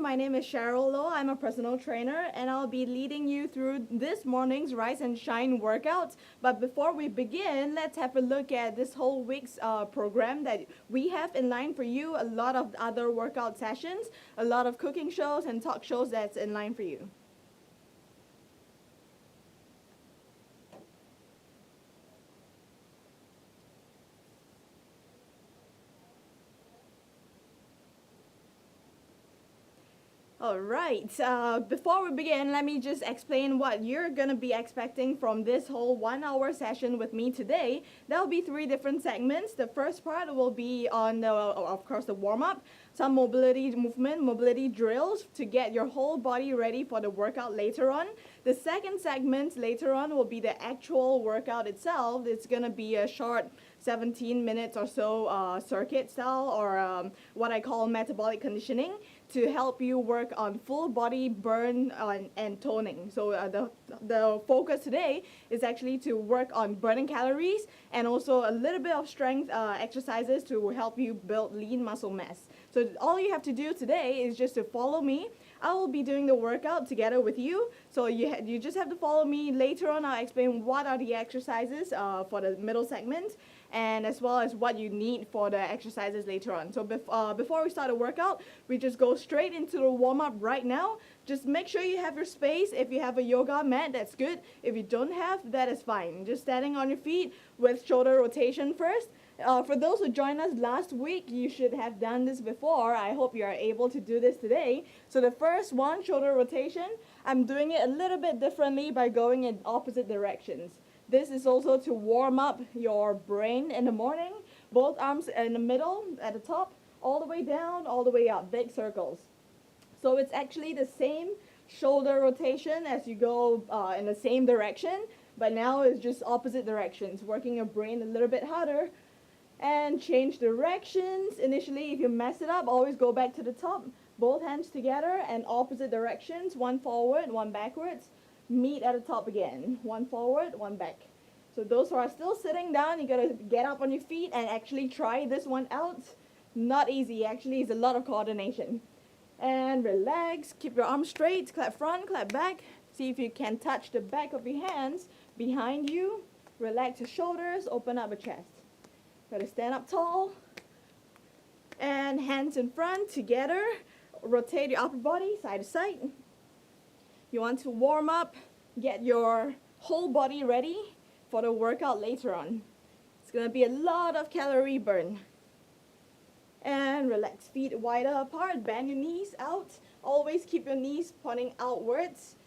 My name is Cheryl Loh. I'm a personal trainer and I'll be leading you through this morning's Rise and Shine workouts. But before we begin, let's have a look at this whole week's program that we have in line for you. A lot of other workout sessions, a lot of cooking shows and talk shows that's in line for you. All right, before we begin, let me just explain what you're going to be expecting from this whole 1 hour session with me today. There'll be 3 different segments. The first part will be on, of course, the warm-up, some mobility movement, mobility drills to get your whole body ready for the workout later on. The second segment later on will be the actual workout itself. It's going to be a short 17 minutes or so circuit style or what I call metabolic conditioning to help you work on full body burn and toning. So the focus today is actually to work on burning calories and also a little bit of strength exercises to help you build lean muscle mass. So all you have to do today is just to follow me. I will be doing the workout together with you. So you just have to follow me. Later on, I'll explain what are the exercises for the middle segment and as well as what you need for the exercises later on. So before we start the workout, we just go straight into the warm-up right now. Just make sure you have your space. If you have a yoga mat, that's good. If you don't have, that is fine. Just standing on your feet with shoulder rotation first. For those who joined us last week, you should have done this before. I hope you are able to do this today. So the first one, shoulder rotation, I'm doing it a little bit differently by going in opposite directions. This is also to warm up your brain in the morning. Both arms in the middle, at the top, all the way down, all the way up, big circles. So it's actually the same shoulder rotation as you go in the same direction, but now it's just opposite directions, working your brain a little bit harder. And change directions. Initially, if you mess it up, always go back to the top. Both hands together and opposite directions. One forward, one backwards. Meet at the top again. One forward, one back. So those who are still sitting down, you gotta get up on your feet and actually try this one out. Not easy, actually. It's a lot of coordination. And relax. Keep your arms straight. Clap front, clap back. See if you can touch the back of your hands behind you. Relax your shoulders. Open up your chest. Got to stand up tall and hands in front together. Rotate your upper body side to side. You want to warm up, get your whole body ready for the workout later on. It's going to be a lot of calorie burn. And relax, feet wider apart, bend your knees out. Always keep your knees pointing outwards.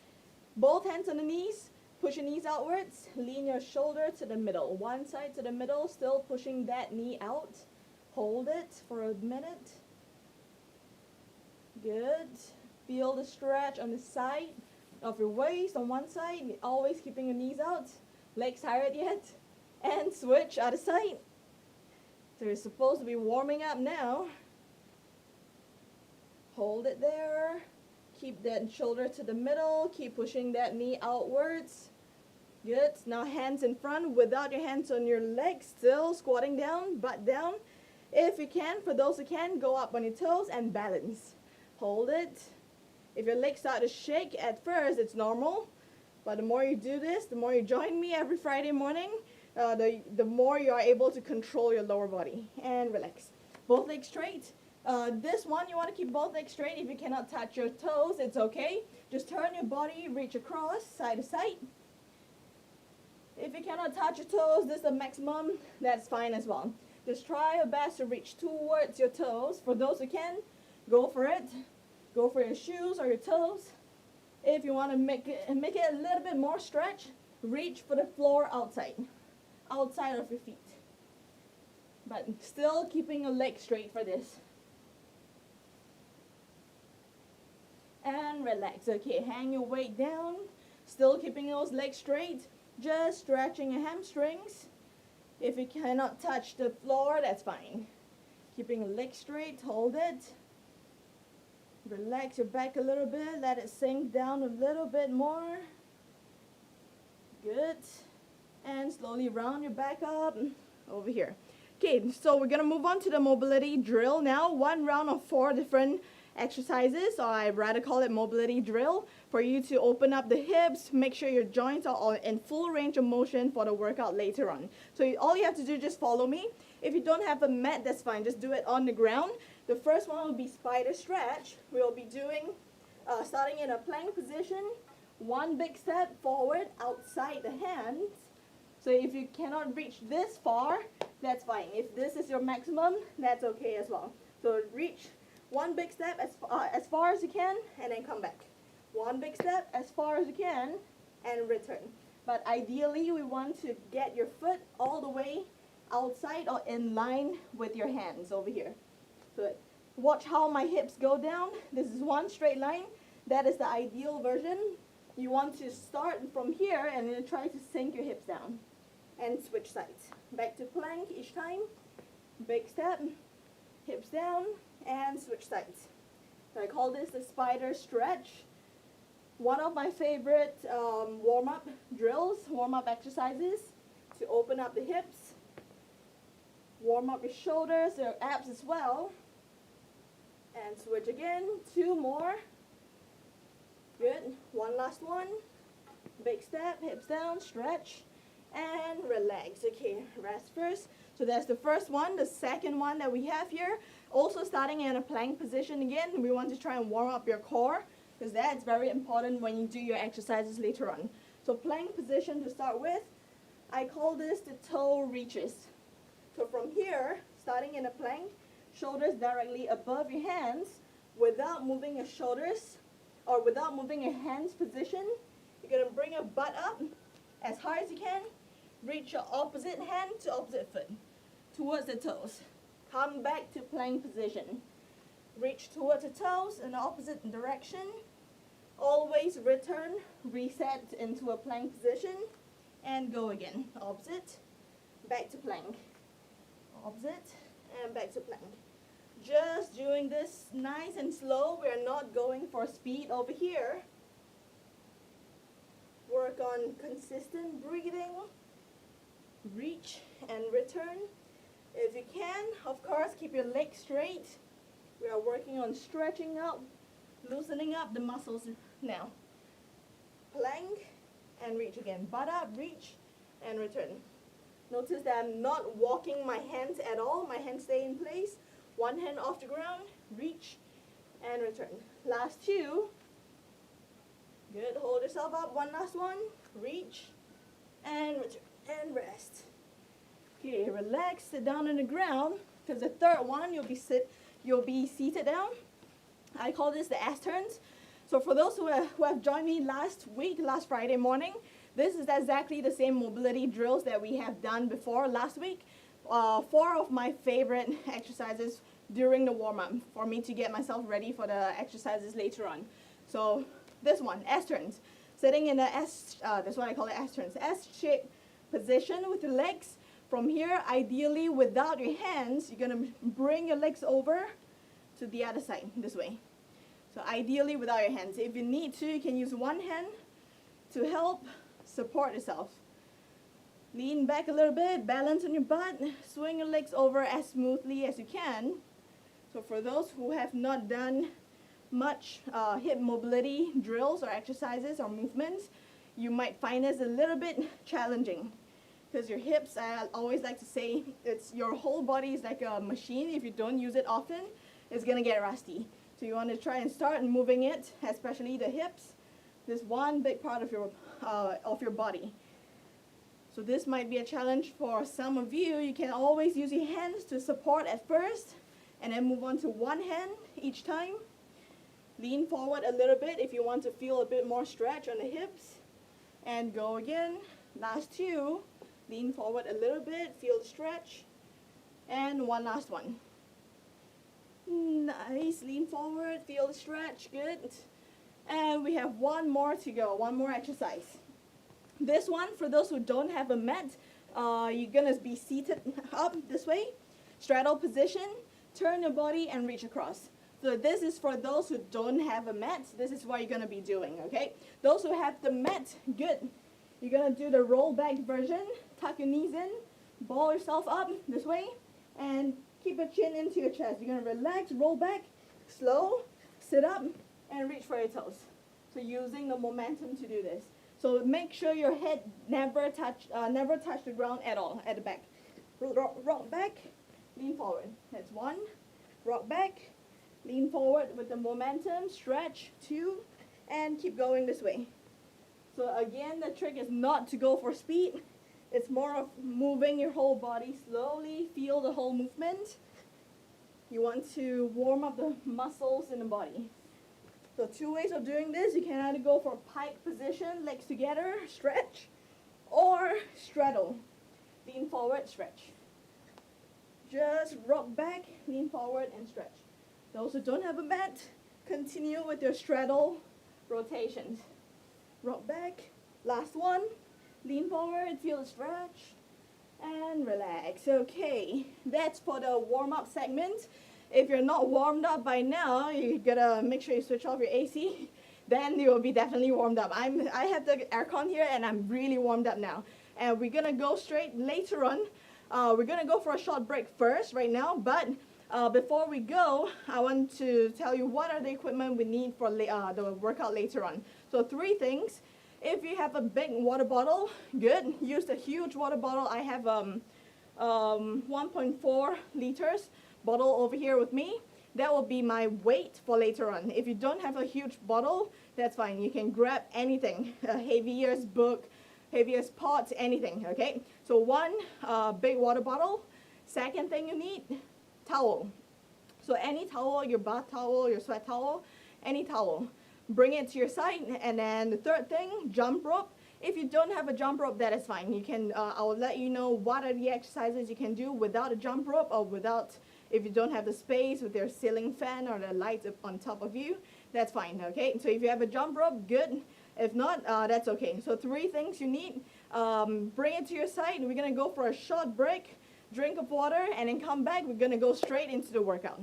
Both hands on the knees. Push your knees outwards, lean your shoulder to the middle. One side to the middle, still pushing that knee out. Hold it for a minute. Good. Feel the stretch on the side of your waist on one side, always keeping your knees out. Legs tired yet? And switch other side. So you're supposed to be warming up now. Hold it there. Keep that shoulder to the middle. Keep pushing that knee outwards. Good. Now hands in front without your hands on your legs. Still squatting down, butt down. If you can, for those who can, go up on your toes and balance. Hold it. If your legs start to shake at first, it's normal. But the more you do this, the more you join me every Friday morning, the more you are able to control your lower body. And relax. Both legs straight. This one, you want to keep both legs straight. If you cannot touch your toes, it's okay. Just turn your body, reach across, side to side. If you cannot touch your toes, this is the maximum, that's fine as well. Just try your best to reach towards your toes. For those who can, go for it. Go for your shoes or your toes. If you want to make it a little bit more stretch, reach for the floor outside of your feet. But still keeping your legs straight for this. And relax. Okay, hang your weight down. Still keeping those legs straight. Just stretching your hamstrings. If you cannot touch the floor, that's fine. Keeping your legs straight, hold it. Relax your back a little bit. Let it sink down a little bit more. Good. And slowly round your back up over here. Okay, so we're going to move on to the mobility drill now. 1 round of 4 different exercises, or I'd rather call it mobility drill, for you to open up the hips, make sure your joints are all in full range of motion for the workout later on. So all you have to do is just follow me. If you don't have a mat, that's fine. Just do it on the ground. The first one will be spider stretch. We'll be doing, starting in a plank position, one big step forward outside the hands. So if you cannot reach this far, that's fine. If this is your maximum, that's okay as well. So reach one big step as far as you can, and then come back. One big step as far as you can, and return. But ideally, we want to get your foot all the way outside or in line with your hands over here. So watch how my hips go down. This is one straight line. That is the ideal version. You want to start from here and then try to sink your hips down. And switch sides. Back to plank each time. Big step, hips down, and switch sides. So I call this the spider stretch. One of my favorite warm-up drills, warm-up exercises, to open up the hips, warm up your shoulders, your abs as well. And switch again, 2 more. Good, one last one. Big step, hips down, stretch. And relax. Okay, rest first. So that's the first one. The second one that we have here, also starting in a plank position again, we want to try and warm up your core, because that's very important when you do your exercises later on. So plank position to start with, I call this the toe reaches. So from here, starting in a plank, shoulders directly above your hands, without moving your shoulders, or without moving your hands position, you're going to bring your butt up as high as you can. Reach your opposite hand to opposite foot, towards the toes. Come back to plank position. Reach towards the toes in the opposite direction. Always return, reset into a plank position, and go again. Opposite, back to plank. Opposite, and back to plank. Just doing this nice and slow. We're not going for speed over here. Work on consistent breathing. Reach and return. If you can, of course, keep your legs straight. We are working on stretching out, loosening up the muscles now. Plank and reach again. Butt up, reach, and return. Notice that I'm not walking my hands at all. My hands stay in place. One hand off the ground, reach, and return. Last 2. Good, hold yourself up. One last one. Reach, and return, and rest. Okay, relax, sit down on the ground, because the third one, you'll be seated down. I call this the S turns. So for those who have joined me last Friday morning, this is exactly the same mobility drills that we have done before last week. 4 of my favorite exercises during the warm-up for me to get myself ready for the exercises later on. So this one, S turns. Sitting in a S, that's what I call it, S turns. S-shaped position with your legs. From here, ideally without your hands, you're going to bring your legs over to the other side, this way. So ideally without your hands. If you need to, you can use one hand to help support yourself. Lean back a little bit, balance on your butt, swing your legs over as smoothly as you can. So for those who have not done much hip mobility drills or exercises or movements, you might find this a little bit challenging. Because your hips, I always like to say, your whole body is like a machine. If you don't use it often, it's going to get rusty. So you want to try and start moving it, especially the hips. This one big part of your body. So this might be a challenge for some of you. You can always use your hands to support at first, and then move on to one hand each time. Lean forward a little bit if you want to feel a bit more stretch on the hips. And go again. Last 2. Lean forward a little bit, feel the stretch. And one last one. Nice, lean forward, feel the stretch, good. And we have one more to go, one more exercise. This one, for those who don't have a mat, you're gonna be seated up this way. Straddle position, turn your body and reach across. So this is for those who don't have a mat. This is what you're gonna be doing, okay? Those who have the mat, good. You're gonna do the roll back version. Tuck your knees in, ball yourself up this way, and keep your chin into your chest. You're gonna relax, roll back, slow, sit up and reach for your toes. So using the momentum to do this. So make sure your head never touch the ground at all at the back. Rock back, lean forward. That's 1. Rock back, lean forward with the momentum, stretch, 2, and keep going this way. So again, the trick is not to go for speed. It's more of moving your whole body slowly, feel the whole movement. You want to warm up the muscles in the body. So 2 ways of doing this. You can either go for pike position, legs together, stretch, or straddle. Lean forward, stretch. Just rock back, lean forward, and stretch. Those who don't have a mat, continue with your straddle rotations. Rock back, last one, lean forward, feel the stretch, and relax. Okay, that's for the warm-up segment. If you're not warmed up by now, you gotta make sure you switch off your AC. Then you will be definitely warmed up. I have the aircon here and I'm really warmed up now. And we're gonna go straight later on. We're gonna go for a short break first right now, but before we go, I want to tell you what are the equipment we need for the workout later on. So 3 things. If you have a big water bottle, good. Use the huge water bottle. I have 1.4 liters bottle over here with me. That will be my weight for later on. If you don't have a huge bottle, that's fine. You can grab anything, a heaviest book, heaviest pot, anything, okay? So 1 big water bottle. Second thing you need, towel. So any towel, your bath towel, your sweat towel, any towel. Bring it to your side. And then the third thing, jump rope. If you don't have a jump rope, that is fine. You can, I'll let you know what are the exercises you can do without a jump rope or without, if you don't have the space with your ceiling fan or the lights up on top of you, that's fine, okay? So if you have a jump rope, good. If not, that's okay. So 3 things you need. Bring it to your side. We're gonna go for a short break, drink of water, and then come back. We're gonna go straight into the workout.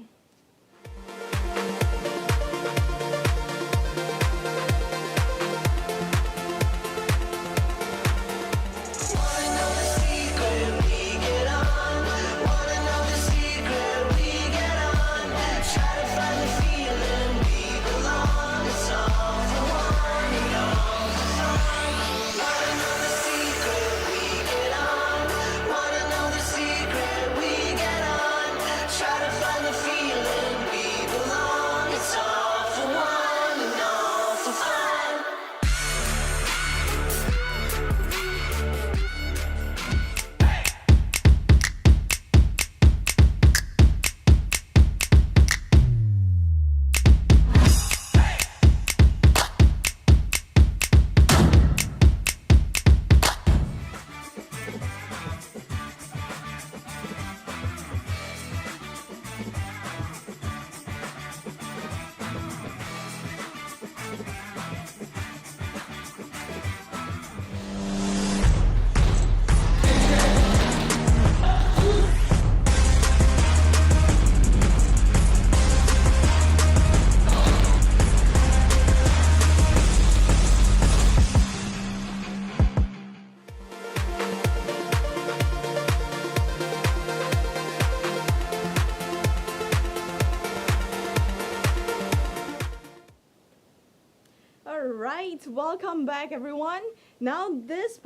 Welcome back, everyone. Now this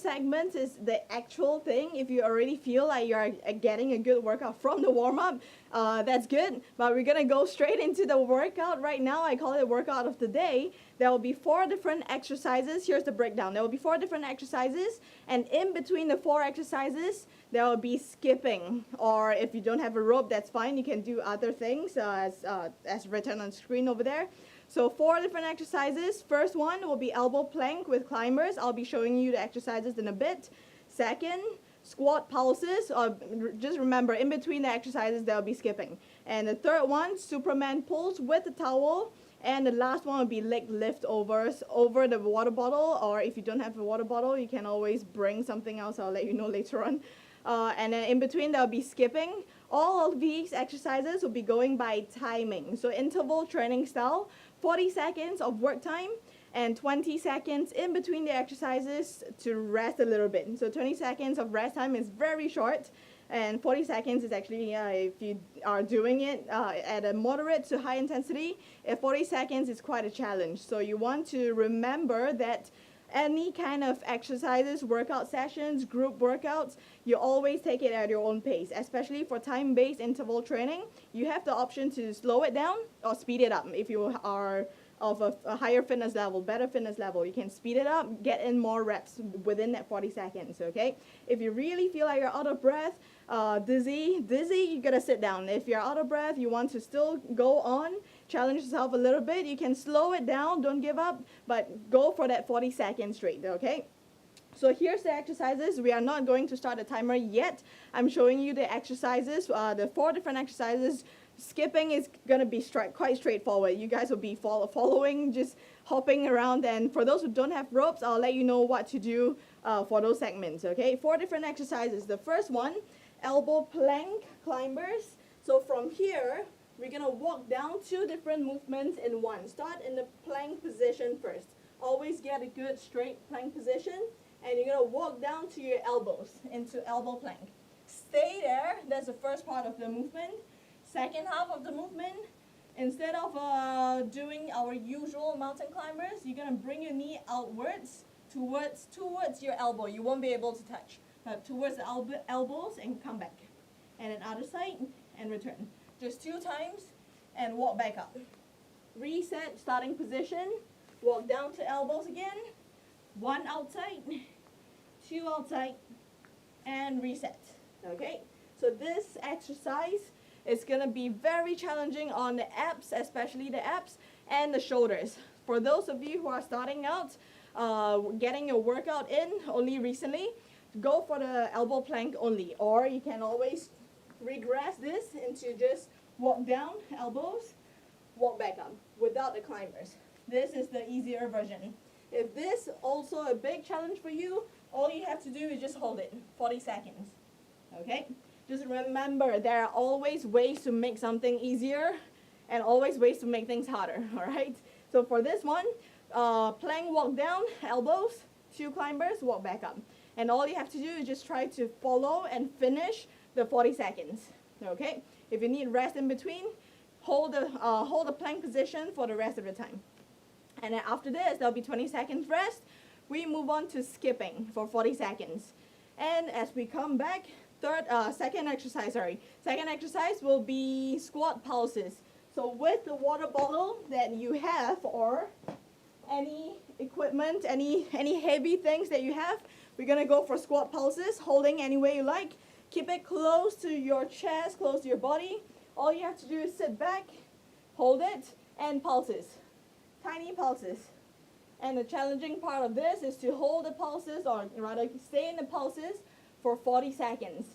segment is the actual thing. If you already feel like you're getting a good workout from the warm-up, that's good. But we're gonna go straight into the workout right now. I call it workout of the day. There will be 4 different exercises. Here's the breakdown. There will be 4 different exercises, and in between the 4 exercises, there will be skipping. Or if you don't have a rope, that's fine. You can do other things as written on screen over there. So 4 different exercises. First one will be elbow plank with climbers. I'll be showing you the exercises in a bit. Second, squat pulses. Just remember, in between the exercises, there will be skipping. And the third one, Superman pulls with the towel. And the last one will be leg liftovers over the water bottle. Or if you don't have a water bottle, you can always bring something else. I'll let you know later on. And then in between, there will be skipping. All of these exercises will be going by timing. So interval training style, 40 seconds of work time and 20 seconds in between the exercises to rest a little bit. So 20 seconds of rest time is very short. And 40 seconds is actually, if you are doing it at a moderate to high intensity, 40 seconds is quite a challenge. So you want to remember that any kind of exercises, workout sessions, group workouts, you always take it at your own pace. Especially for time-based interval training, you have the option to slow it down or speed it up. If you are of a higher fitness level, better fitness level, you can speed it up, get in more reps within that 40 seconds, okay? If you really feel like you're out of breath, dizzy, you gotta sit down. If you're out of breath, you want to still go on, challenge yourself a little bit, you can slow it down, don't give up, but go for that 40 seconds straight, okay? So here's the exercises. We are not going to start a timer yet. I'm showing you the exercises, the 4 different exercises. Skipping is going to be quite straightforward. You guys will be following, just hopping around. And for those who don't have ropes, I'll let you know what to do for those segments, okay? 4 different exercises. The first one, elbow plank climbers. So from here, we're going to walk down 2 different movements in one. Start in the plank position first. Always get a good straight plank position. And you're going to walk down to your elbows into elbow plank. Stay there. That's the first part of the movement. Second half of the movement, instead of doing our usual mountain climbers, you're going to bring your knee outwards towards your elbow. You won't be able to touch. Towards the elbows and come back. And then other side and return. Just 2 times and walk back up. Reset starting position. Walk down to elbows again. 1 outside. 2 outside, and reset, okay? So this exercise is gonna be very challenging on the abs, especially the abs and the shoulders. For those of you who are starting out, getting your workout in only recently, go for the elbow plank only, or you can always regress this into just walk down, elbows, walk back up without the climbers. This is the easier version. If this also a big challenge for you, all you have to do is just hold it 40 seconds, okay? Just remember, there are always ways to make something easier and always ways to make things harder, all right? So for this one, plank walk down, elbows, 2 climbers, walk back up. And all you have to do is just try to follow and finish the 40 seconds, okay? If you need rest in between, hold the plank position for the rest of the time. And then after this, there'll be 20 seconds rest. We move on to skipping for 40 seconds. And as we come back, second exercise will be squat pulses. So with the water bottle that you have, or any equipment, any heavy things that you have, we're gonna go for squat pulses, holding any way you like. Keep it close to your chest, close to your body. All you have to do is sit back, hold it, and pulses. Tiny pulses. And the challenging part of this is to hold the pulses, or rather stay in the pulses for 40 seconds.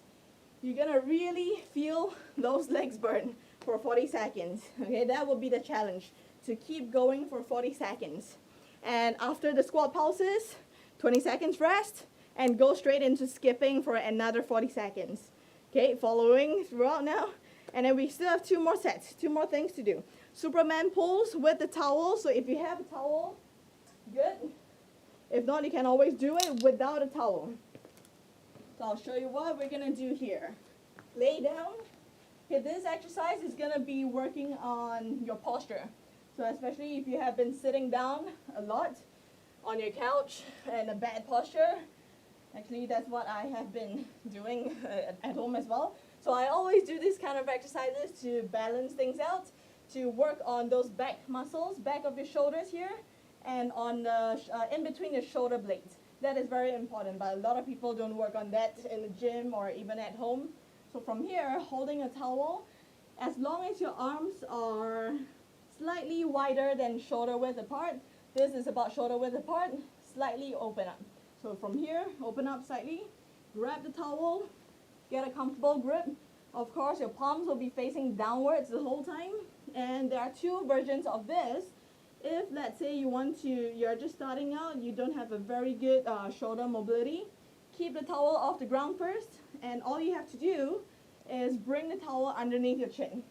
You're gonna really feel those legs burn for 40 seconds. Okay, that will be the challenge, to keep going for 40 seconds. And after the squat pulses, 20 seconds rest, and go straight into skipping for another 40 seconds. Okay, following throughout now. And then we still have 2 more sets, 2 more things to do. Superman pulls with the towel. So if you have a towel, good. If not, you can always do it without a towel. So I'll show you what we're gonna do here. Lay down. Okay, this exercise is gonna be working on your posture. So especially if you have been sitting down a lot on your couch and a bad posture. Actually, that's what I have been doing at home as well. So I always do these kind of exercises to balance things out, to work on those back muscles, back of your shoulders here, and on the in between your shoulder blades. That is very important, but a lot of people don't work on that in the gym or even at home. So from here, holding a towel, as long as your arms are slightly wider than shoulder width apart, this is about shoulder width apart, slightly open up. So from here, open up slightly, grab the towel, get a comfortable grip. Of course, your palms will be facing downwards the whole time. And there are 2 versions of this. If, let's say, you're just starting out, you don't have a very good shoulder mobility, keep the towel off the ground first, and all you have to do is bring the towel underneath your chin.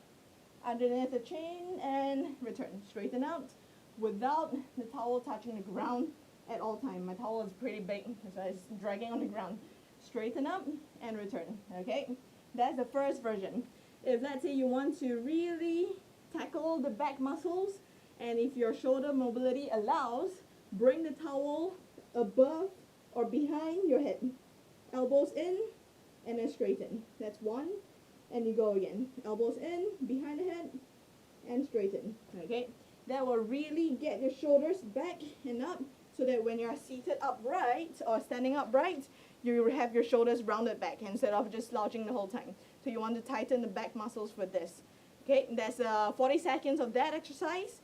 Underneath the chin, and return. Straighten out without the towel touching the ground at all time. My towel is pretty big, so it's dragging on the ground. Straighten up and return, okay? That's the first version. If let's say you want to really tackle the back muscles, and if your shoulder mobility allows, bring the towel above or behind your head. Elbows in, and then straighten. That's one, and you go again. Elbows in, behind the head, and straighten. Okay? That will really get your shoulders back and up, so that when you're seated upright or standing upright, you have your shoulders rounded back instead of just slouching the whole time. So you want to tighten the back muscles with this. Okay, that's 40 seconds of that exercise.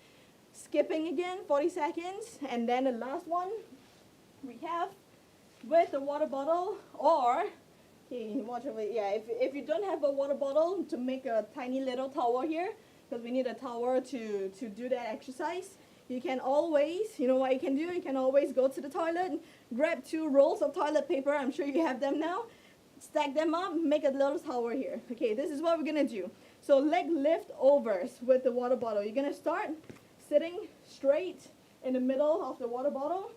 Skipping again, 40 seconds. And then the last one we have with the water bottle, or, okay, watch over, yeah, if you don't have a water bottle, to make a tiny little tower here, because we need a tower to do that exercise. You can always, you know what you can do? You can always go to the toilet, grab 2 rolls of toilet paper. I'm sure you have them now. Stack them up, make a little tower here. Okay, this is what we're going to do. So leg lift overs with the water bottle. You're going to start sitting straight in the middle of the water bottle.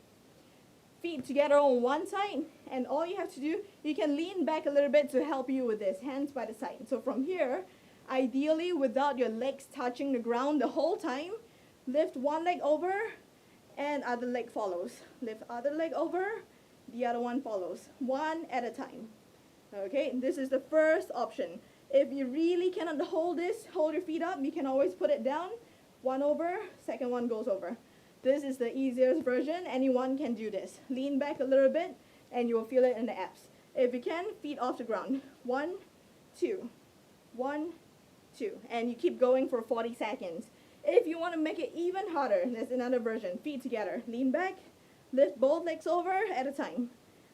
Feet together on one side. And all you have to do, you can lean back a little bit to help you with this. Hands by the side. So from here, ideally without your legs touching the ground the whole time, lift one leg over and other leg follows. Lift other leg over, the other one follows. One at a time. Okay, this is the first option. If you really cannot hold this, hold your feet up, you can always put it down. One over, second one goes over. This is the easiest version. Anyone can do this. Lean back a little bit and you will feel it in the abs. If you can, feet off the ground. 1, 2, 1, 2. And you keep going for 40 seconds. If you want to make it even harder, there's another version. Feet together. Lean back. Lift both legs over at a time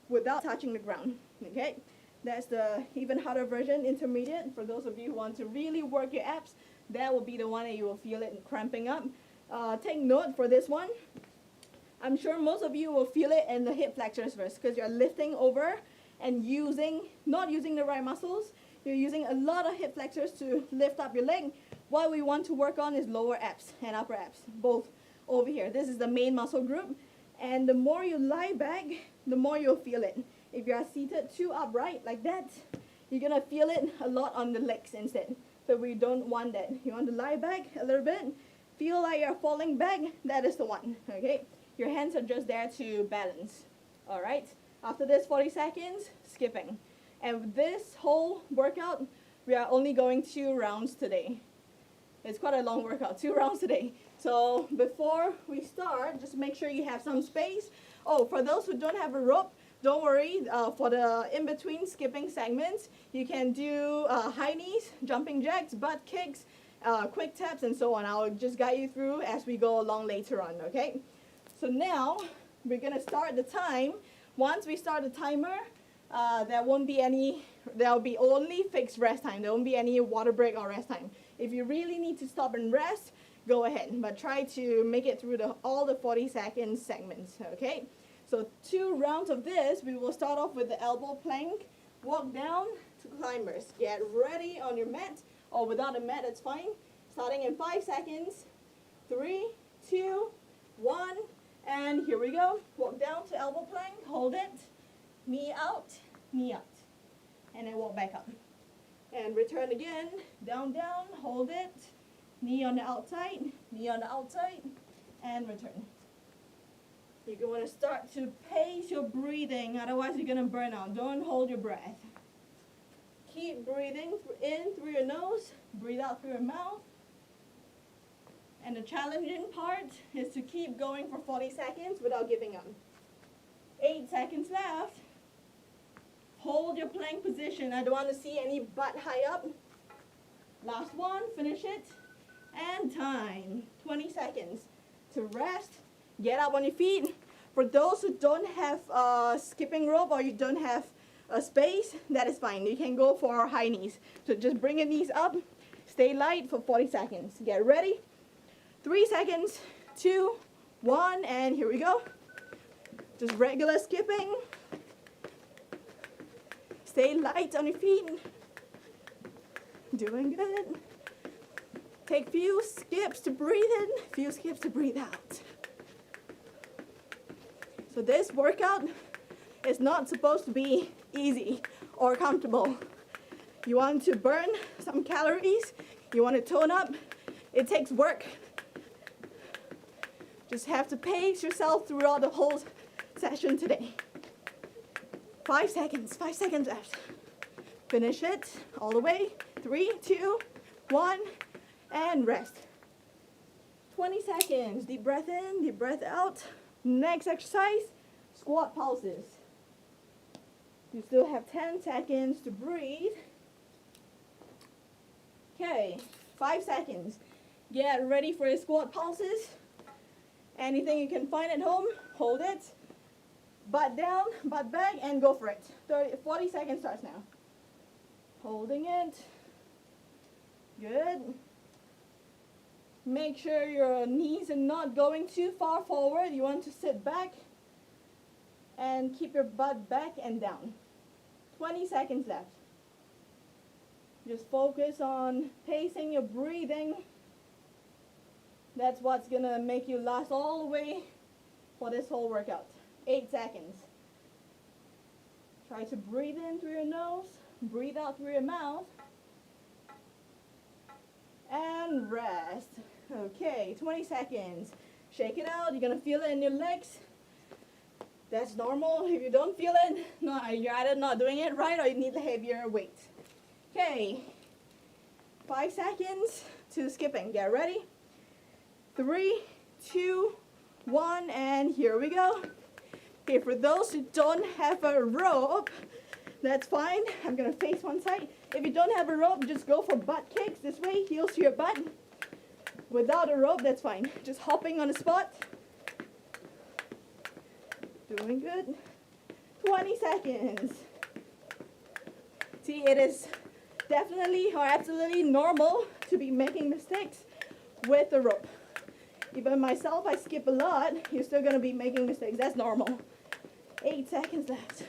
without touching the ground. Okay? That's the even harder version, intermediate. For those of you who want to really work your abs, that will be the one that you will feel it cramping up. Take note for this one. I'm sure most of you will feel it in the hip flexors first, because you're lifting over and not using the right muscles. You're using a lot of hip flexors to lift up your leg. What we want to work on is lower abs and upper abs, both over here. This is the main muscle group. And the more you lie back, the more you'll feel it. If you are seated too upright like that, you're going to feel it a lot on the legs instead. So we don't want that. You want to lie back a little bit, feel like you're falling back, that is the one. Okay? Your hands are just there to balance. All right? After this 40 seconds, skipping. And with this whole workout, we are only going 2 rounds today. It's quite a long workout, 2 rounds today. So before we start, just make sure you have some space. Oh, for those who don't have a rope, don't worry. For the in-between skipping segments, you can do high knees, jumping jacks, butt kicks, quick taps, and so on. I'll just guide you through as we go along later on, okay? So now, we're going to start the time. Once we start the timer, there'll be only fixed rest time. There won't be any water break or rest time. If you really need to stop and rest, go ahead. But try to make it through all the 40-second segments, okay? So 2 rounds of this. We will start off with the elbow plank. Walk down to climbers. Get ready on your mat, or without a mat, it's fine. Starting in 5 seconds. 3, 2, 1, and here we go. Walk down to elbow plank. Hold it. Knee out, and then walk back up. And return again. Down, down. Hold it. Knee on the outside, and return. You're going to start to pace your breathing, otherwise you're going to burn out. Don't hold your breath. Keep breathing in through your nose, breathe out through your mouth. And the challenging part is to keep going for 40 seconds without giving up. 8 seconds left. Hold your plank position. I don't want to see any butt high up. Last one, finish it. And time. 20 seconds to rest. Get up on your feet. For those who don't have a skipping rope or you don't have a space, that is fine. You can go for high knees. So just bring your knees up. Stay light for 40 seconds. Get ready. 3 seconds, 2, 1, and here we go. Just regular skipping. Stay light on your feet. Doing good. Take few skips to breathe in, few skips to breathe out. So this workout is not supposed to be easy or comfortable. You want to burn some calories, you want to tone up, it takes work. Just have to pace yourself throughout the whole session today. 5 seconds left. Finish it all the way. 3, 2, 1, and rest. 20 seconds. Deep breath in, deep breath out. Next exercise, squat pulses. You still have 10 seconds to breathe. Okay, 5 seconds. Get ready for your squat pulses. Anything you can find at home, hold it. Butt down, butt back, and go for it. 40 seconds starts now. Holding it. Good. Make sure your knees are not going too far forward. You want to sit back and keep your butt back and down. 20 seconds left. Just focus on pacing your breathing. That's what's gonna make you last all the way for this whole workout. 8 seconds. Try to breathe in through your nose, breathe out through your mouth, and rest. Okay, 20 seconds. Shake it out. You're gonna feel it in your legs. That's normal. If you don't feel it, no, you're either not doing it right or you need a heavier weight. Okay, 5 seconds to skipping. Get ready. 3, 2, 1, and here we go. Okay, for those who don't have a rope, that's fine. I'm gonna face one side. If you don't have a rope, just go for butt kicks this way, heels to your butt. Without a rope, that's fine. Just hopping on the spot. Doing good. 20 seconds. See, it is definitely or absolutely normal to be making mistakes with a rope. Even myself, I skip a lot. You're still gonna be making mistakes. That's normal. 8 seconds left.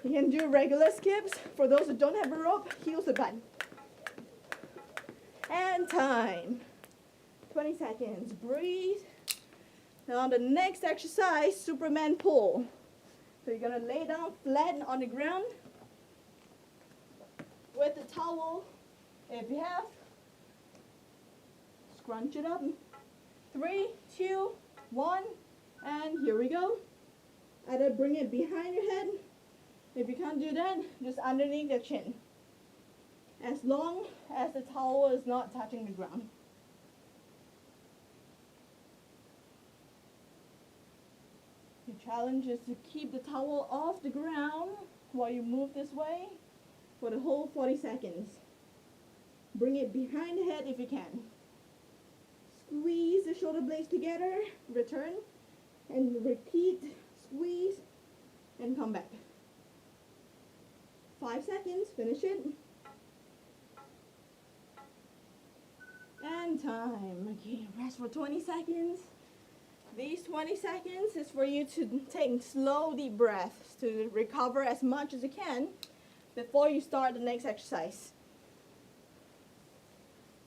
You can do regular skips. For those who don't have a rope, heels to butt. And time. 20 seconds. Breathe. Now on the next exercise, Superman pull. So you're gonna lay down flat on the ground with the towel, if you have. Scrunch it up. 3, 2, 1, and here we go. Either bring it behind your head. If you can't do that, just underneath your chin. As long as the towel is not touching the ground. The challenge is to keep the towel off the ground while you move this way for the whole 40 seconds. Bring it behind the head if you can. Squeeze the shoulder blades together, return, and repeat, squeeze, and come back. 5 seconds, finish it. And time. Okay, rest for 20 seconds. These 20 seconds is for you to take slow, deep breaths to recover as much as you can before you start the next exercise.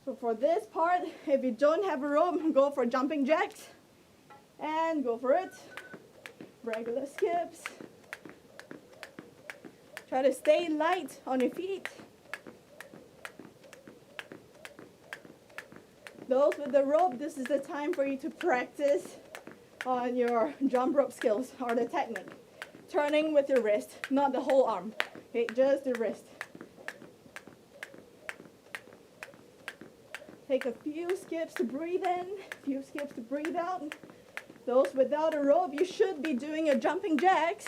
So for this part, if you don't have a rope, go for jumping jacks and go for it. Regular skips. Try to stay light on your feet. Those with the rope, this is the time for you to practice on your jump rope skills or the technique. Turning with your wrist, not the whole arm. Okay, just the wrist. Take a few skips to breathe in, a few skips to breathe out. Those without a rope, you should be doing your jumping jacks.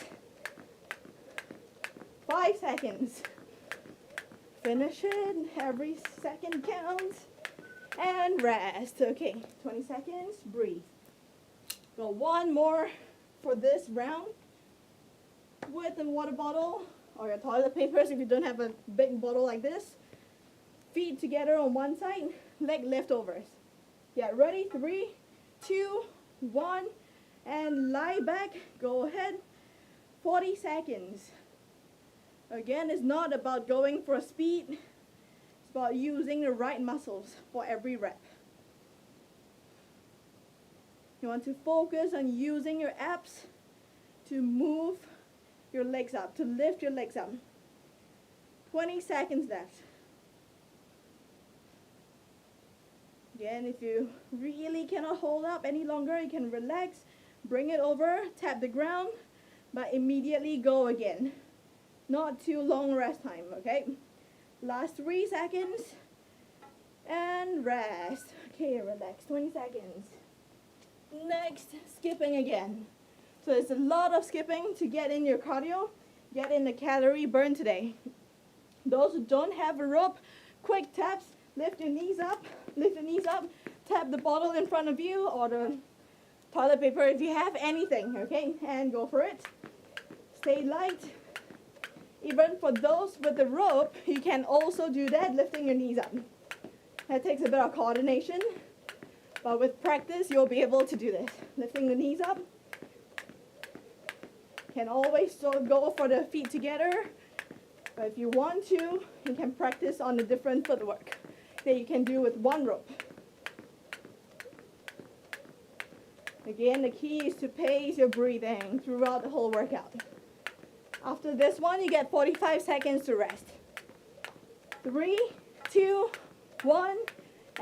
5 seconds. Finish it. Every second counts. And rest. Okay, 20 seconds. Breathe. Go one more for this round with a water bottle or your toilet papers if you don't have a big bottle like this. Feet together on one side, leg leftovers. Get ready. 3, 2, 1, and lie back. Go ahead. 40 seconds. Again, it's not about going for speed. It's about using the right muscles for every rep. You want to focus on using your abs to move your legs up, to lift your legs up. 20 seconds left. Again, if you really cannot hold up any longer, you can relax, bring it over, tap the ground, but immediately go again. Not too long rest time, okay? Last 3 seconds, and rest. Okay, relax, 20 seconds. Next, skipping again. So there's a lot of skipping to get in your cardio, get in the calorie burn today. Those who don't have a rope, quick taps, lift your knees up, tap the bottle in front of you or the toilet paper if you have anything, okay? And go for it. Stay light. Even for those with the rope, you can also do that, lifting your knees up. That takes a bit of coordination, but with practice, you'll be able to do this. Lifting the knees up. Can always still go for the feet together, but if you want to, you can practice on the different footwork that you can do with one rope. Again, the key is to pace your breathing throughout the whole workout. After this one, you get 45 seconds to rest. 3, 2, 1,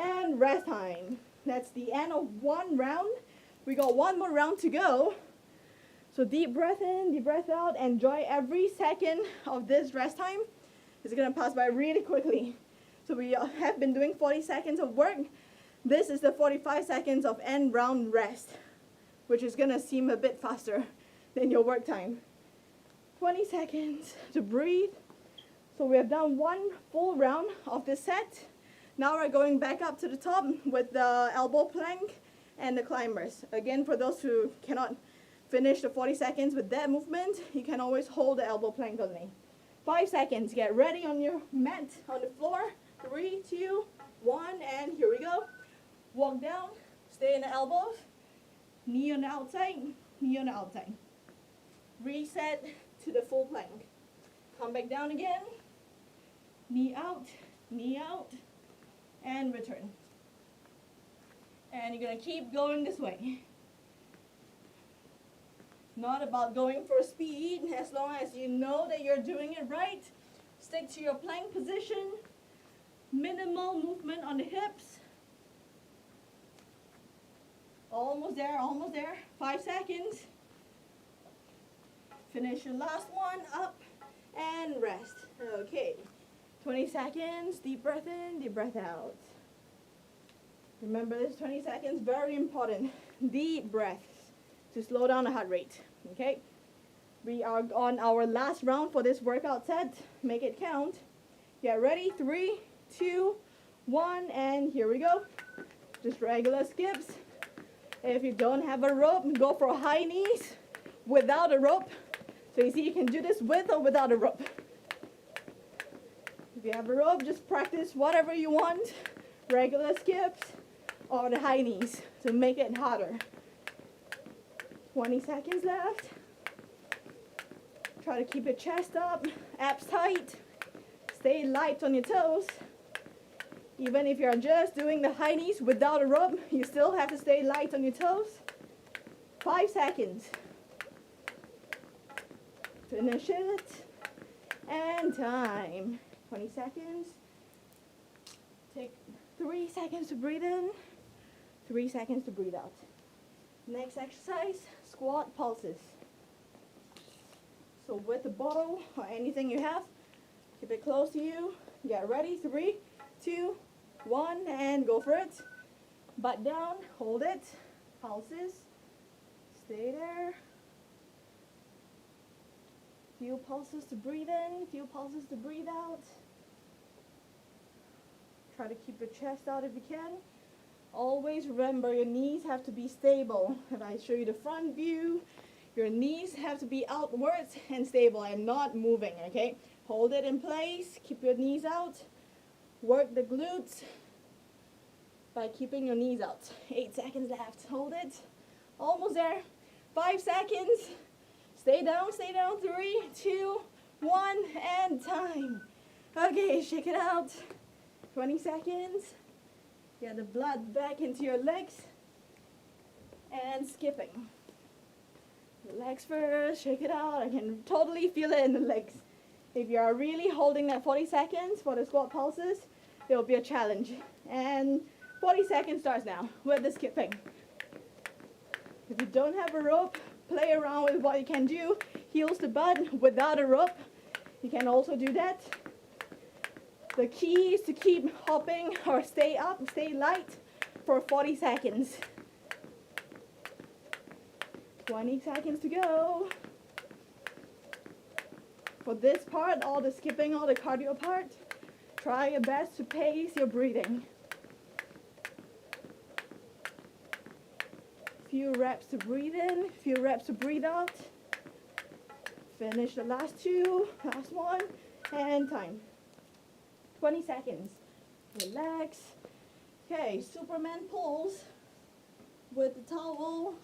and rest time. That's the end of one round. We got one more round to go. So deep breath in, deep breath out. Enjoy every second of this rest time. It's going to pass by really quickly. So we have been doing 40 seconds of work. This is the 45 seconds of end round rest, which is going to seem a bit faster than your work time. 20 seconds to breathe. So we have done one full round of this set. Now we're going back up to the top with the elbow plank and the climbers. Again, for those who cannot finish the 40 seconds with that movement, you can always hold the elbow plank only. 5 seconds. Get ready on your mat, on the floor. 3, 2, 1, and here we go. Walk down, stay in the elbows, knee on the outside, knee on the outside. Reset to the full plank. Come back down again, knee out, and return. And you're going to keep going this way. Not about going for speed, as long as you know that you're doing it right. Stick to your plank position. Minimal movement on the hips. Almost there, almost there. 5 seconds. Finish your last one, up and rest. Okay, 20 seconds, deep breath in, deep breath out. Remember this 20 seconds, very important. Deep breaths to slow down the heart rate, okay? We are on our last round for this workout set. Make it count. Get ready, 3, 2, 1, and here we go. Just regular skips. If you don't have a rope, go for high knees without a rope. So you see you can do this with or without a rope. If you have a rope, just practice whatever you want. Regular skips or the high knees to make it harder. 20 seconds left. Try to keep your chest up, abs tight. Stay light on your toes. Even if you're just doing the high knees without a rope, you still have to stay light on your toes. 5 seconds. Finish it. And time. 20 seconds. Take 3 seconds to breathe in. 3 seconds to breathe out. Next exercise, squat pulses. So with the bottle or anything you have, keep it close to you. Get ready. 3, 2, 1, and go for it. Butt down, hold it. Pulses. Stay there. Few pulses to breathe in, few pulses to breathe out. Try to keep your chest out if you can. Always remember your knees have to be stable. If I show you the front view, your knees have to be outwards and stable and not moving, okay? Hold it in place, keep your knees out. Work the glutes by keeping your knees out. 8 seconds left. Hold it. Almost there. 5 seconds. Stay down, 3, 2, 1, and time. Okay, shake it out. 20 seconds. Get the blood back into your legs. And skipping. The legs first, shake it out. I can totally feel it in the legs. If you are really holding that 40 seconds for the squat pulses, it will be a challenge. And 40 seconds starts now with the skipping. If you don't have a rope, play around with what you can do. Heels to butt without a rope. You can also do that. The key is to keep hopping or stay up, stay light for 40 seconds. 20 seconds to go. For this part, all the skipping, all the cardio part, try your best to pace your breathing. Few reps to breathe in, few reps to breathe out. Finish the last two, last one, and time. 20 seconds. Relax. Okay, Superman pulls with the towel.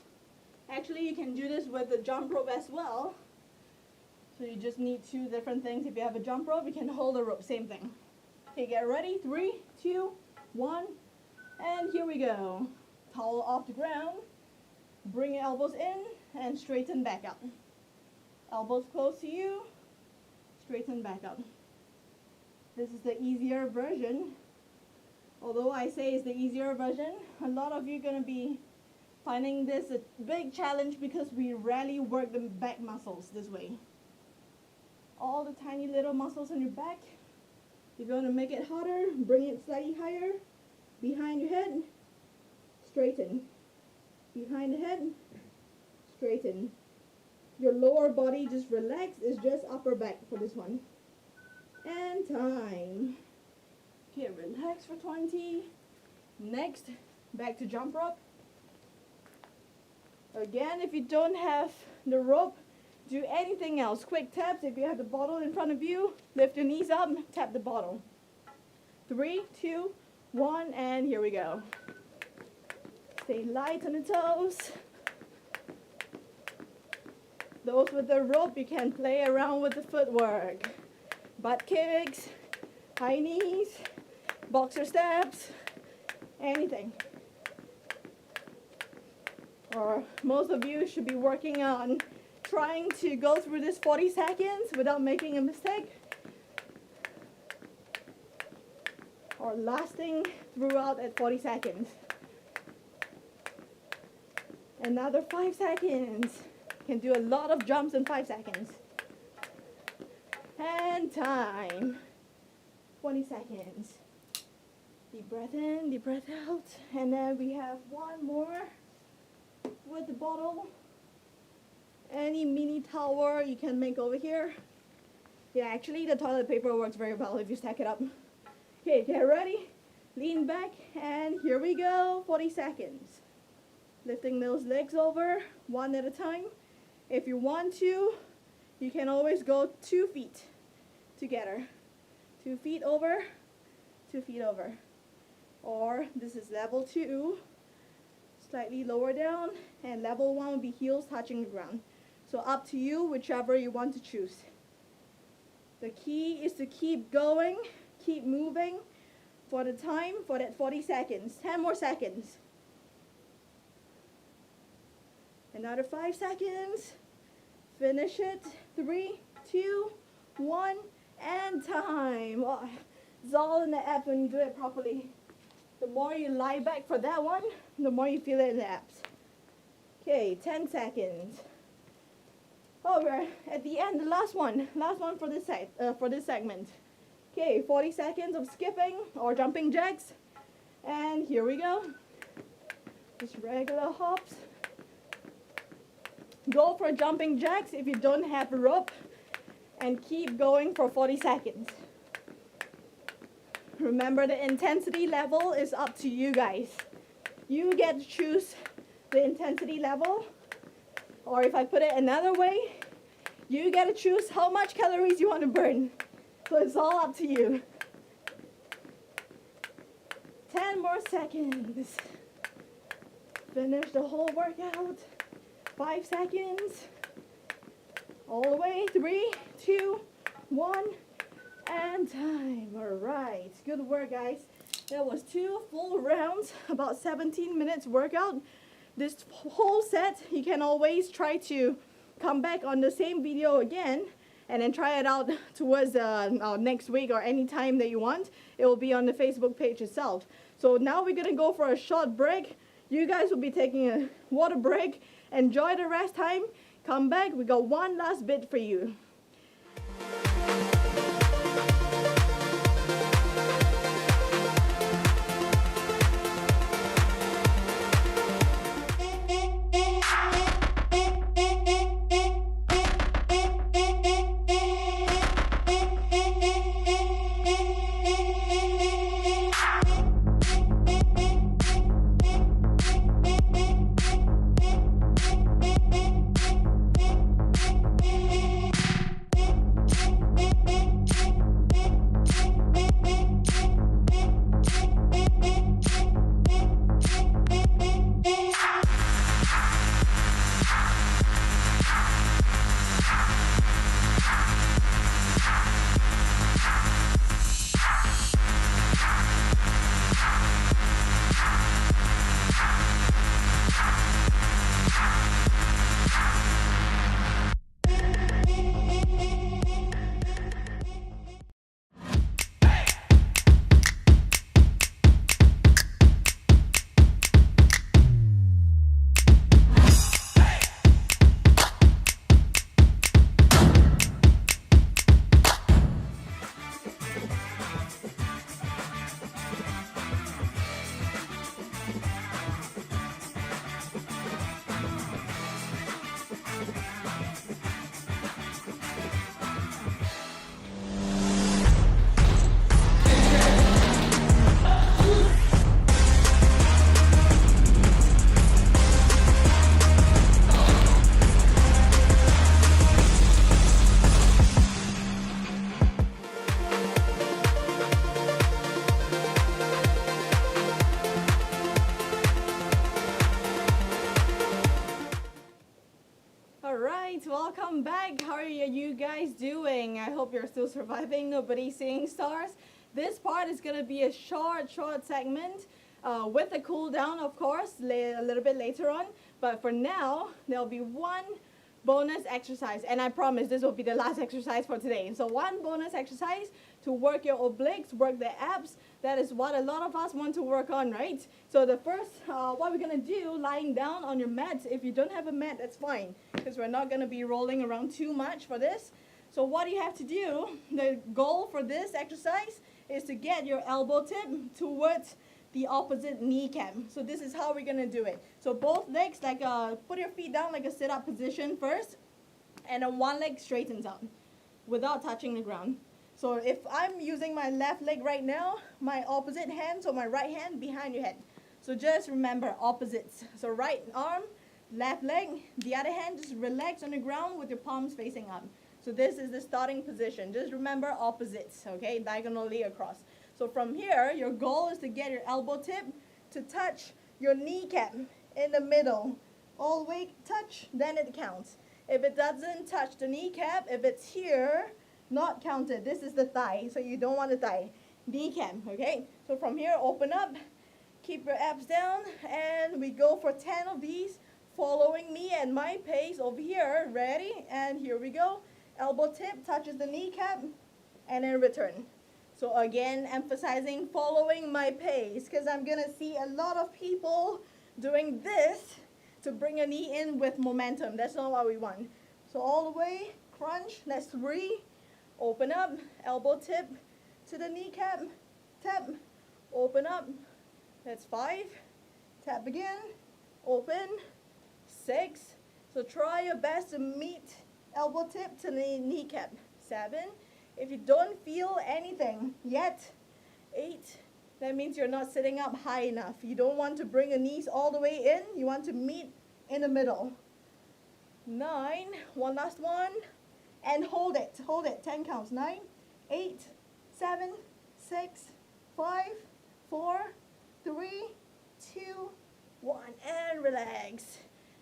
Actually, you can do this with the jump rope as well. So you just need two different things. If you have a jump rope, you can hold the rope, same thing. Okay, get ready. 3, 2, 1, and here we go. Towel off the ground. Bring your elbows in and straighten back up. Elbows close to you, straighten back up. This is the easier version. Although I say it's the easier version, a lot of you are going to be finding this a big challenge because we rarely work the back muscles this way. All the tiny little muscles on your back. You're going to make it harder, bring it slightly higher, behind your head, straighten. Behind the head, straighten. Your lower body just relax, it's just upper back for this one. And time. Okay, relax for 20. Next, back to jump rope. Again, if you don't have the rope, do anything else. Quick taps. If you have the bottle in front of you, lift your knees up, tap the bottle. 3, 2, 1, and here we go. Stay light on the toes. Those with the rope, you can play around with the footwork. Butt kicks, high knees, boxer steps, anything. Or most of you should be working on trying to go through this 40 seconds without making a mistake. Or lasting throughout at 40 seconds. Another 5 seconds. You can do a lot of jumps in 5 seconds. And time. 20 seconds. Deep breath in, deep breath out. And then we have one more with the bottle. Any mini tower you can make over here. Yeah, actually the toilet paper works very well if you stack it up. Okay, get ready. Lean back and here we go. 40 seconds. Lifting those legs over one at a time. If you want to, you can always go 2 feet together. 2 feet over, 2 feet over. Or this is level 2, slightly lower down, and level 1 will be heels touching the ground. So up to you, whichever you want to choose. The key is to keep going, keep moving for the time, for that 40 seconds. 10 more seconds. Another 5 seconds. Finish it. 3, 2, 1, and time. Oh, it's all in the abs when you do it properly. The more you lie back for that one, the more you feel it in the abs. Okay, 10 seconds. Oh, we're at the end, the last one for this segment. Okay, 40 seconds of skipping or jumping jacks. And here we go. Just regular hops. Go for jumping jacks if you don't have a rope. And keep going for 40 seconds. Remember, the intensity level is up to you guys. You get to choose the intensity level. Or if I put it another way, you get to choose how much calories you want to burn. So it's all up to you. 10 more seconds. Finish the whole workout. 5 seconds. All the way. 3, 2, 1, and time. All right. Good work, guys. That was 2 full rounds, about 17 minutes workout. This whole set, you can always try to come back on the same video again and then try it out towards next week or any time that you want. It will be on the Facebook page itself. So now we're gonna go for a short break. You guys will be taking a water break. Enjoy the rest time. Come back, we got one last bit for you. Welcome back. How are you guys doing? I hope you're still surviving. Nobody's seeing stars. This part is going to be a short segment with a cool down, of course, a little bit later on. But for now, there'll be one bonus exercise. And I promise this will be the last exercise for today. So one bonus exercise to work your obliques, work the abs. That is what a lot of us want to work on, right? So the first, what we're going to do, lying down on your mat. If you don't have a mat, that's fine, because we're not going to be rolling around too much for this. So what you have to do, the goal for this exercise is to get your elbow tip towards the opposite kneecap. So this is how we're going to do it. So both legs, like put your feet down like a sit-up position first, and then one leg straightens out without touching the ground. So if I'm using my left leg right now, my opposite hand, so my right hand behind your head. So just remember opposites. So right arm, left leg, the other hand, just relax on the ground with your palms facing up. So this is the starting position. Just remember opposites, okay, diagonally across. So from here, your goal is to get your elbow tip to touch your kneecap in the middle. All the way touch, then it counts. If it doesn't touch the kneecap, if it's here, not counted. This is the thigh, so you don't want the thigh. Kneecap, okay? So from here, open up, keep your abs down, and we go for 10 of these, following me and my pace over here. Ready? And here we go. Elbow tip touches the kneecap, and then return. So again, emphasizing following my pace, because I'm going to see a lot of people doing this to bring a knee in with momentum. That's not what we want. So all the way, crunch, that's 3. Open up, elbow tip to the kneecap, tap, open up, that's 5, tap again, open, 6. So try your best to meet elbow tip to the kneecap, 7. If you don't feel anything yet, 8. That means you're not sitting up high enough. You don't want to bring your knees all the way in. You want to meet in the middle. 9, one last one, and hold it, 10 counts. 9, 8, 7, 6, 5, 4, 3, 2, 1, and relax.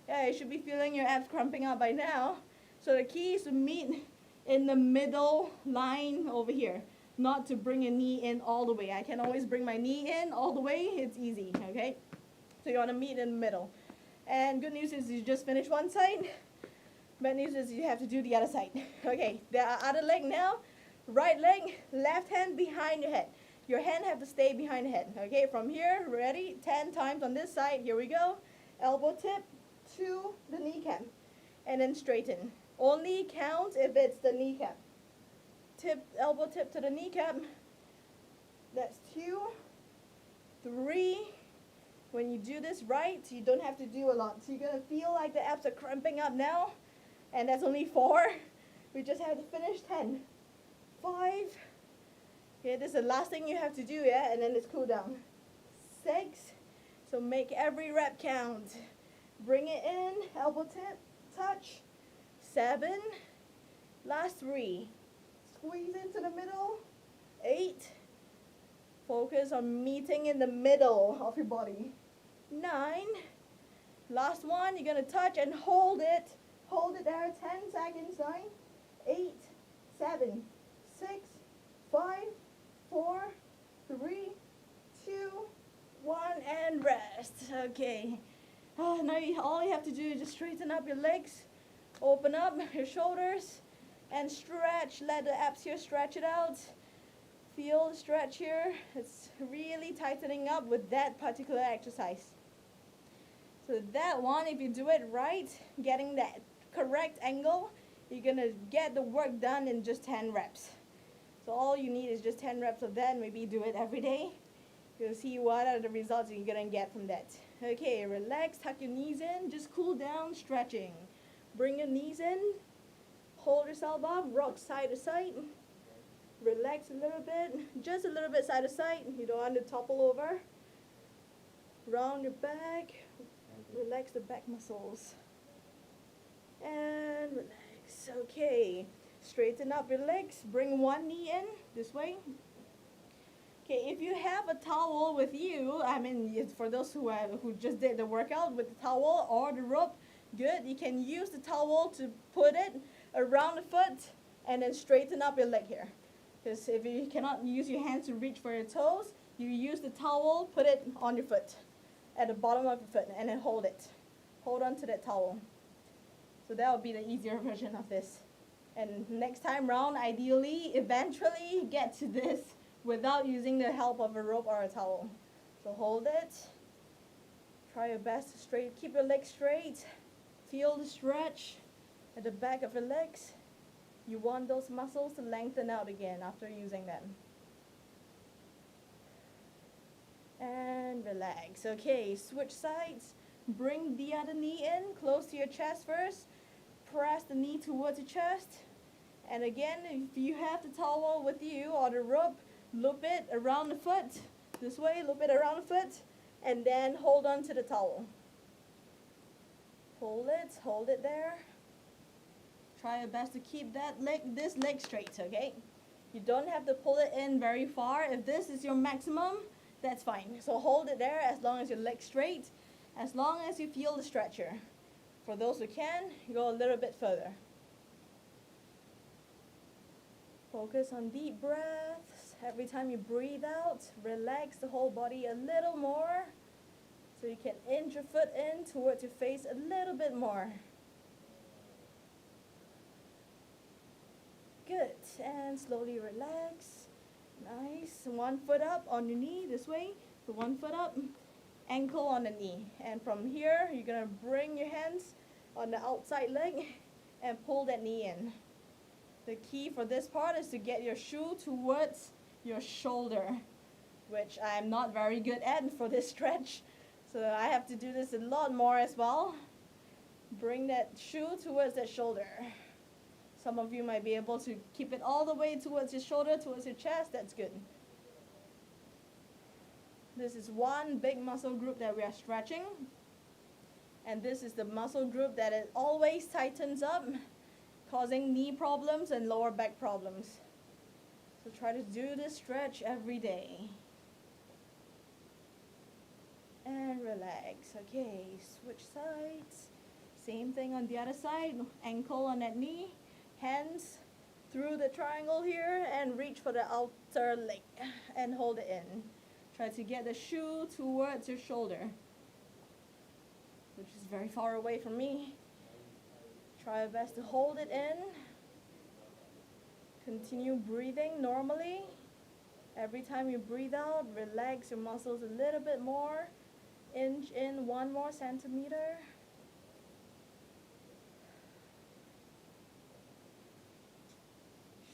Yeah, you should be feeling your abs cramping up by now. So the key is to meet in the middle line over here, not to bring a knee in all the way. I can always bring my knee in all the way. It's easy, okay? So you want to meet in the middle. And good news is you just finished one side. Bad news is you have to do the other side. Okay, the other leg now. Right leg, left hand behind your head. Your hand have to stay behind the head. Okay, from here, ready? 10 times on this side. Here we go. Elbow tip to the kneecap. And then straighten. Only counts if it's the kneecap. Elbow tip to the kneecap. That's 2, 3. When you do this right, you don't have to do a lot. So you're going to feel like the abs are cramping up now. And that's only 4. We just have to finish 10. 5. Okay, this is the last thing you have to do, yeah? And then it's cool down. 6. So make every rep count. Bring it in, elbow tip, touch. 7. Last 3. Squeeze into the middle. 8. Focus on meeting in the middle of your body. 9. Last one, you're going to touch and hold it. Hold it there, 10 seconds. 9, 8, 7, 6, 5, 4, 3, 2, 1, and rest. Okay. Now all you have to do is just straighten up your legs, open up your shoulders, and stretch. Let the abs here stretch it out. Feel the stretch here. It's really tightening up with that particular exercise. So that one, if you do it right, getting that correct angle, you're going to get the work done in just 10 reps. So all you need is just 10 reps of that. Maybe do it every day. You'll see what are the results you're going to get from that. Okay, relax, tuck your knees in, just cool down, stretching. Bring your knees in, hold yourself up, rock side to side. Relax a little bit, just a little bit side to side. You don't want to topple over. Round your back, relax the back muscles. And relax. Okay, straighten up your legs, bring one knee in, this way. Okay, if you have a towel with you, I mean, for those who just did the workout with the towel or the rope, good. You can use the towel to put it around the foot and then straighten up your leg here. Because if you cannot use your hands to reach for your toes, you use the towel, put it on your foot, at the bottom of your foot, and then hold it. Hold on to that towel. So that would be the easier version of this. And next time round, ideally, eventually get to this without using the help of a rope or a towel. So hold it. Try your best to keep your legs straight. Feel the stretch at the back of your legs. You want those muscles to lengthen out again after using them. And relax. Okay, switch sides. Bring the other knee in, close to your chest first. Press the knee towards your chest. And again, if you have the towel with you or the rope, loop it around the foot. This way, loop it around the foot. And then hold on to the towel. Hold it there. Try your best to keep this leg straight, okay? You don't have to pull it in very far. If this is your maximum, that's fine. So hold it there as long as your leg's straight, as long as you feel the stretcher. For those who can, go a little bit further. Focus on deep breaths. Every time you breathe out, relax the whole body a little more so you can inch your foot in towards your face a little bit more. Good. And slowly relax. Nice. One foot up on your knee this way. So one foot up, ankle on the knee. And from here, you're going to bring your hands on the outside leg and pull that knee in. The key for this part is to get your shoe towards your shoulder, which I'm not very good at for this stretch. So I have to do this a lot more as well. Bring that shoe towards that shoulder. Some of you might be able to keep it all the way towards your shoulder, towards your chest. That's good. This is one big muscle group that we are stretching. And this is the muscle group that it always tightens up, causing knee problems and lower back problems. So try to do this stretch every day. And relax. Okay, switch sides. Same thing on the other side. Ankle on that knee. Hands through the triangle here and reach for the outer leg and hold it in. Try to get the shoe towards your shoulder, which is very far away from me. Try your best to hold it in. Continue breathing normally. Every time you breathe out, relax your muscles a little bit more. Inch in 1 more centimeter.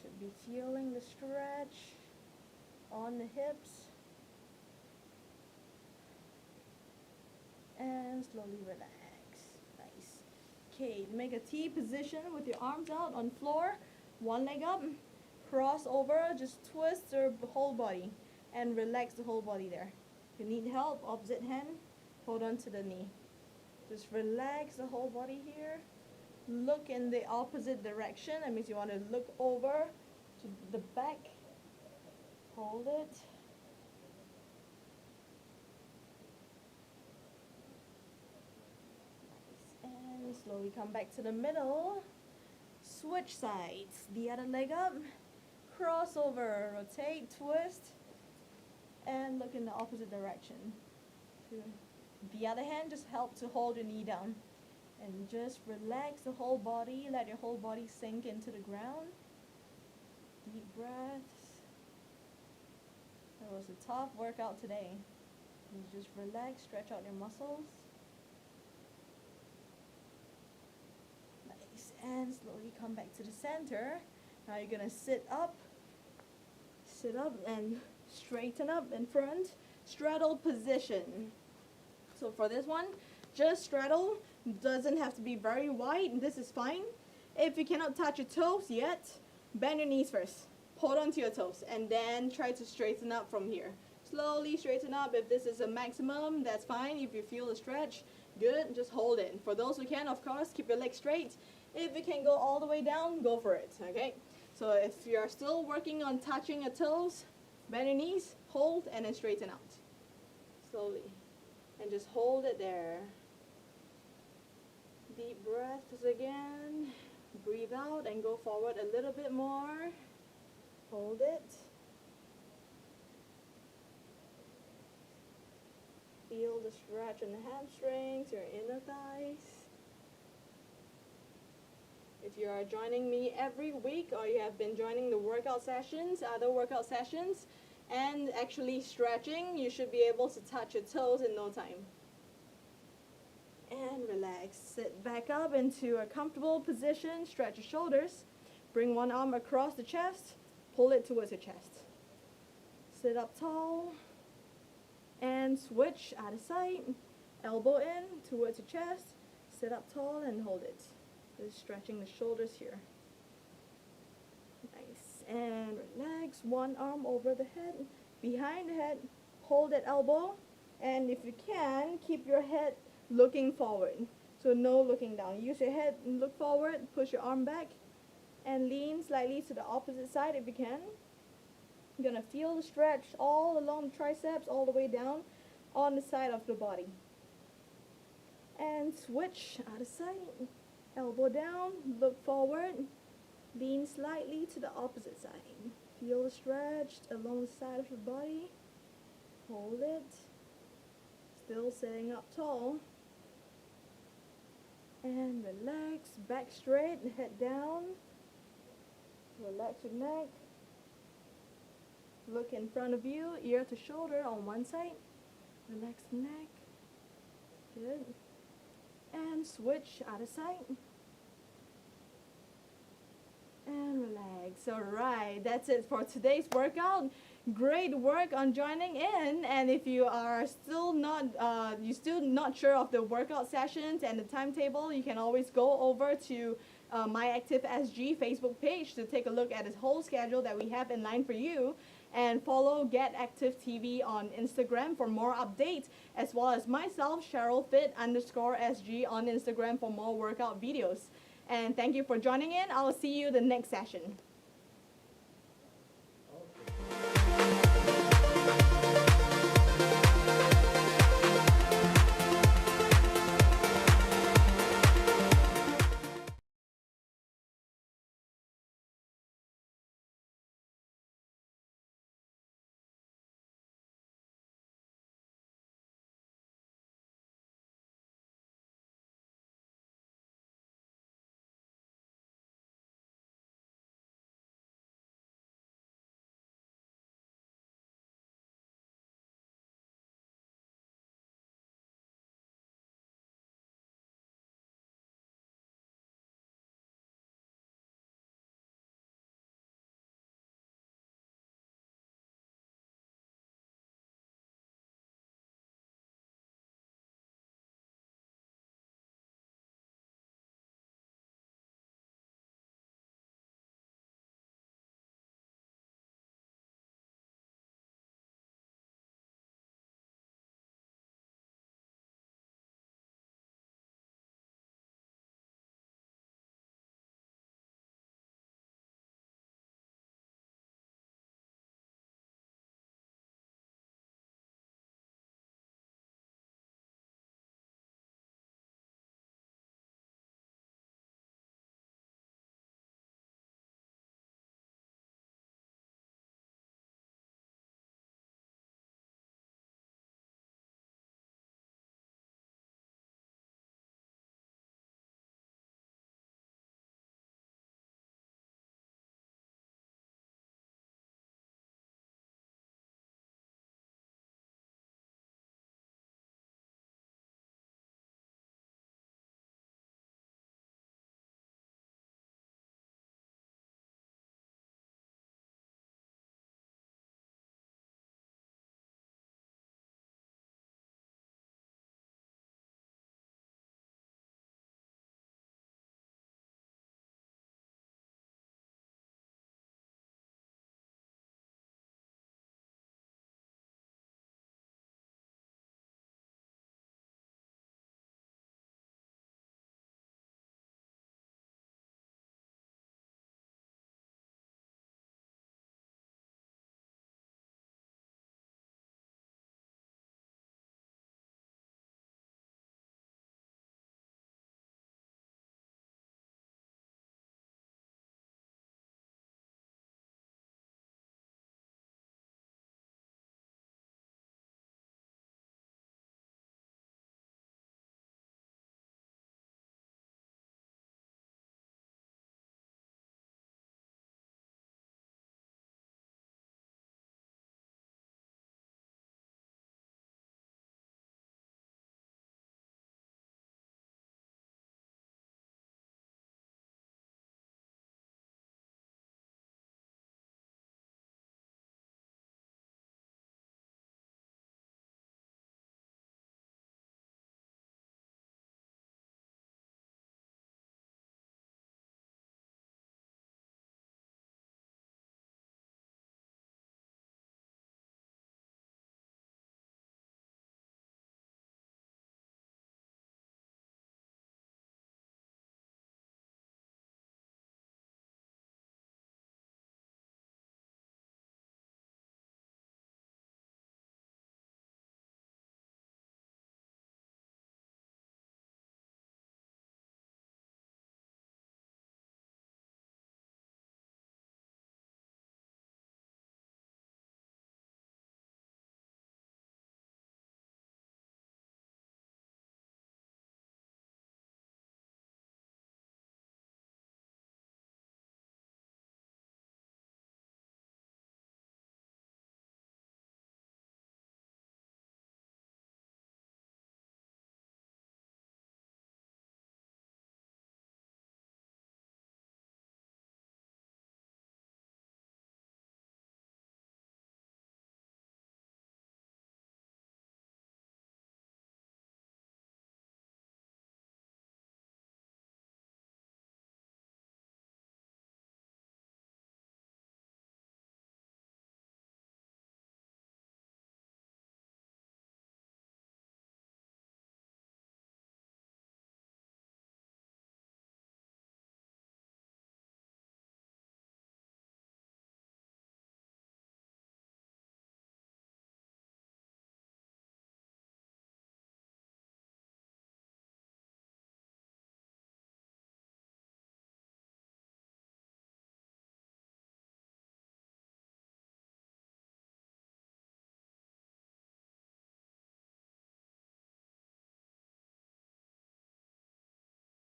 Should be feeling the stretch on the hips. And slowly relax. Nice. Okay, make a T position with your arms out on floor. One leg up. Cross over, just twist your whole body. And relax the whole body there. If you need help, opposite hand, hold on to the knee. Just relax the whole body here. Look in the opposite direction. That means you want to look over to the back. Hold it. And slowly come back to the middle. Switch sides. The other leg up. Cross over. Rotate. Twist. And look in the opposite direction. The other hand just help to hold your knee down. And just relax the whole body. Let your whole body sink into the ground. Deep breaths. That was a tough workout today. You just relax, stretch out your muscles. Nice. And slowly come back to the center. Now you're going to sit up. Sit up and straighten up in front. Straddle position. So for this one, just straddle. Doesn't have to be very wide. This is fine. If you cannot touch your toes yet, bend your knees first. Hold on to your toes and then try to straighten up from here. Slowly straighten up. If this is a maximum, that's fine. If you feel a stretch, good, just hold it. For those who can, of course, keep your legs straight. If you can go all the way down, go for it, okay? So if you're still working on touching your toes, bend your knees, hold, and then straighten out. Slowly. And just hold it there. Deep breaths again. Breathe out and go forward a little bit more. Hold it. Feel the stretch in the hamstrings, your inner thighs. If you are joining me every week or you have been joining the workout sessions, other workout sessions, and actually stretching, you should be able to touch your toes in no time. And relax. Sit back up into a comfortable position. Stretch your shoulders. Bring one arm across the chest. Pull it towards your chest. Sit up tall. And switch other side. Elbow in towards your chest. Sit up tall and hold it. Just stretching the shoulders here. Nice. And relax. One arm over the head. Behind the head. Hold that elbow. And if you can, keep your head looking forward. So no looking down. Use your head and look forward. Push your arm back. And lean slightly to the opposite side if you can. You're going to feel the stretch all along the triceps, all the way down on the side of the body. And switch other side. Elbow down, look forward. Lean slightly to the opposite side. Feel the stretch along the side of your body. Hold it. Still sitting up tall. And relax, back straight, head down. Relax your neck. Look in front of you, ear to shoulder on one side. Relax the neck. Good. And switch other side. And relax. Alright, that's it for today's workout. Great work on joining in. And if you are still not sure of the workout sessions and the timetable, you can always go over to My Active SG Facebook page to take a look at the whole schedule that we have in line for you. And follow Get Active TV on Instagram for more updates, as well as myself, Cheryl Fit_SG on Instagram for more workout videos. And thank you for joining in. I'll see you the next session.